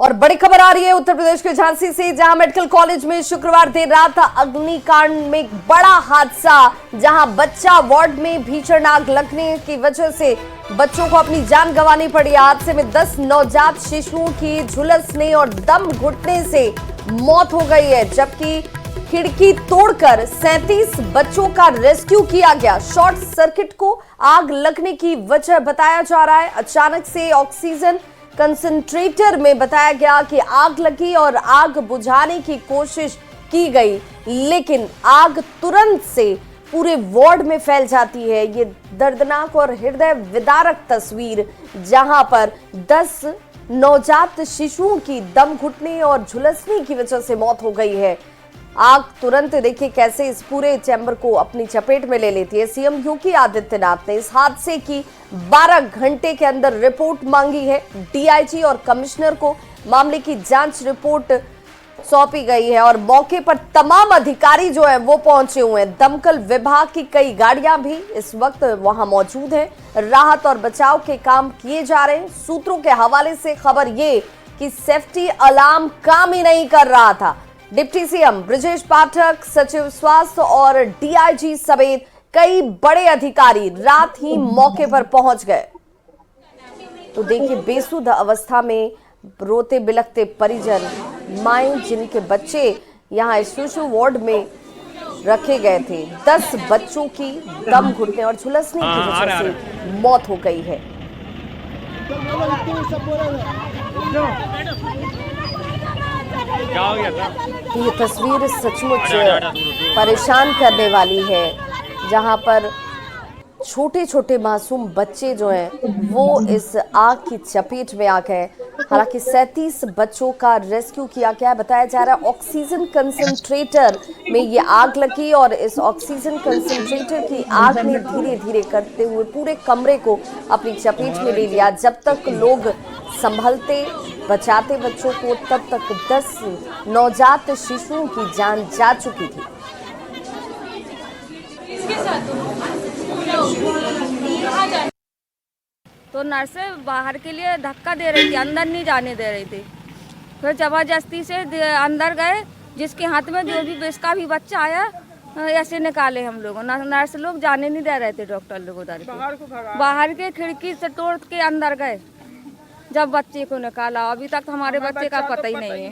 और बड़ी खबर आ रही है उत्तर प्रदेश के झांसी से, जहां मेडिकल कॉलेज में शुक्रवार देर रात अग्निकांड में एक बड़ा हादसा, जहां बच्चा वार्ड में भीषण आग लगने की वजह से बच्चों को अपनी जान गंवानी पड़ी। हादसे में 10 नवजात शिशुओं की झुलसने और दम घुटने से मौत हो गई है, जबकि खिड़की तोड़कर 37 बच्चों का रेस्क्यू किया गया। शॉर्ट सर्किट को आग लगने की वजह बताया जा रहा है। अचानक से ऑक्सीजन कंसंट्रेटर में बताया गया कि आग लगी और आग बुझाने की कोशिश की गई, लेकिन आग तुरंत से पूरे वार्ड में फैल जाती है। ये दर्दनाक और हृदय विदारक तस्वीर, जहां पर 10 नवजात शिशुओं की दम घुटने और झुलसने की वजह से मौत हो गई है। आग तुरंत देखिए कैसे इस पूरे चैम्बर को अपनी चपेट में ले लेती है। सीएम योगी आदित्यनाथ ने इस हादसे की 12 घंटे के अंदर रिपोर्ट मांगी है। डीआईजी और कमिश्नर को मामले की जांच रिपोर्ट सौंपी गई है और मौके पर तमाम अधिकारी जो है वो पहुंचे हुए हैं। दमकल विभाग की कई गाड़ियां भी इस वक्त वहां मौजूद हैं। राहत और बचाव के काम किए जा रहे हैं। सूत्रों के हवाले से खबर ये कि सेफ्टी अलार्म काम ही नहीं कर रहा था। डिप्टी सीएम ब्रजेश पाठक, सचिव स्वास्थ्य और डीआईजी समेत कई बड़े अधिकारी रात ही मौके पर पहुंच गए। तो देखिए बेसुध अवस्था में रोते बिलखते परिजन, माएं जिनके बच्चे यहां शिशु वार्ड में रखे गए थे। 10 बच्चों की दम घुटने और झुलसने की वजह से मौत हो गई है। ये तस्वीर सचमुच परेशान करने वाली है, जहां पर छोटे छोटे मासूम बच्चे जो हैं वो इस आग की चपेट में आ गए। हालांकि 37 बच्चों का रेस्क्यू किया गया। बताया जा रहा है ऑक्सीजन कंसंट्रेटर में ये आग लगी और इस ऑक्सीजन कंसंट्रेटर की आग ने धीरे धीरे करते हुए पूरे कमरे को अपनी चपेट में ले लिया। जब तक लोग संभलते, बचाते बच्चों को, तब तक 10 नवजात शिशुओं की जान जा चुकी थी। तो नर्सें बाहर के लिए धक्का दे रही थी, अंदर नहीं जाने दे रही थी। फिर जबरदस्ती से अंदर गए, जिसके हाथ में जो भी जिसका भी बच्चा आया ऐसे निकाले हम लोगों। नर्स लोग जाने नहीं दे रहे थे, डॉक्टर लोग उधर बाहर के खिड़की से तोड़ के अंदर गए जब बच्चे को निकाला। अभी तक हमारे बच्चे का पता ही नहीं है।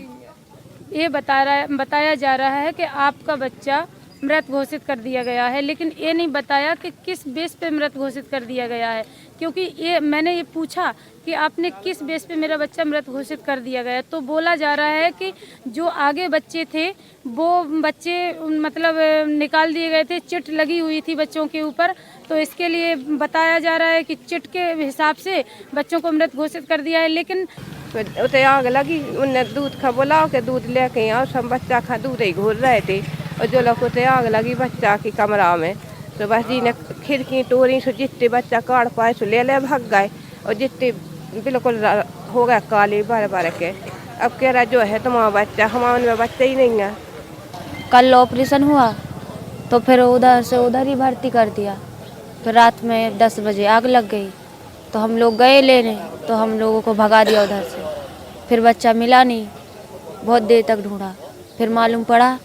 ये बताया जा रहा है कि आपका बच्चा मृत घोषित कर दिया गया है, लेकिन ये नहीं बताया कि किस बेस पे मृत घोषित कर दिया गया है। क्योंकि मैंने ये पूछा कि आपने किस बेस पे मेरा बच्चा मृत घोषित कर दिया गया, तो बोला जा रहा है कि जो आगे बच्चे थे वो बच्चे मतलब निकाल दिए गए थे, चिट लगी हुई थी बच्चों के ऊपर, तो इसके लिए बताया जा रहा है कि चिट के हिसाब से बच्चों को मृत घोषित कर दिया है। लेकिन उसे आग लगी, उनने दूध खा बोला के दूध लेके आओ, सब बच्चा खा दूध ही घोल रहे थे और जो लोग उसे आग लगी बच्चा की कमरा में, तो बस जी ने खिड़की तोड़ी, सो जितने बच्चा काट पाए सो ले भाग गए और जितने बिल्कुल हो गया काली बार के। अब कह रहा जो है तुम्हारा बच्चा, हमारे में बच्चा ही नहीं है। कल ऑपरेशन हुआ तो फिर उधर से उधर ही भर्ती कर दिया। फिर रात में 10 बजे आग लग गई, तो हम लोग गए लेने, तो हम लोगों को भगा दिया उधर से। फिर बच्चा मिला नहीं, बहुत देर तक ढूंढा, फिर मालूम पड़ा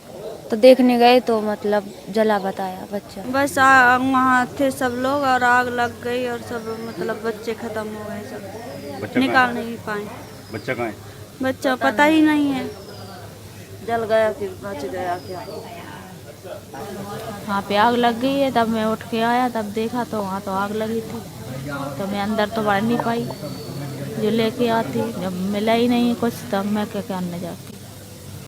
तो देखने गए तो मतलब जला बताया बच्चा। बस वहाँ थे सब लोग और आग लग गई और सब मतलब बच्चे खत्म हो गए, सब निकाल नहीं पाए। बच्चा कहाँ है? बच्चा पता ही नहीं है, जल गया कि बच गया क्या। वहाँ पे आग लग गई है, तब मैं उठ के आया, तब देखा तो वहाँ तो आग लगी थी, तो मैं अंदर तो बढ़ नहीं पाई। जो लेके आती, जब मिला ही नहीं कुछ, तब मैं क्या करने जाती।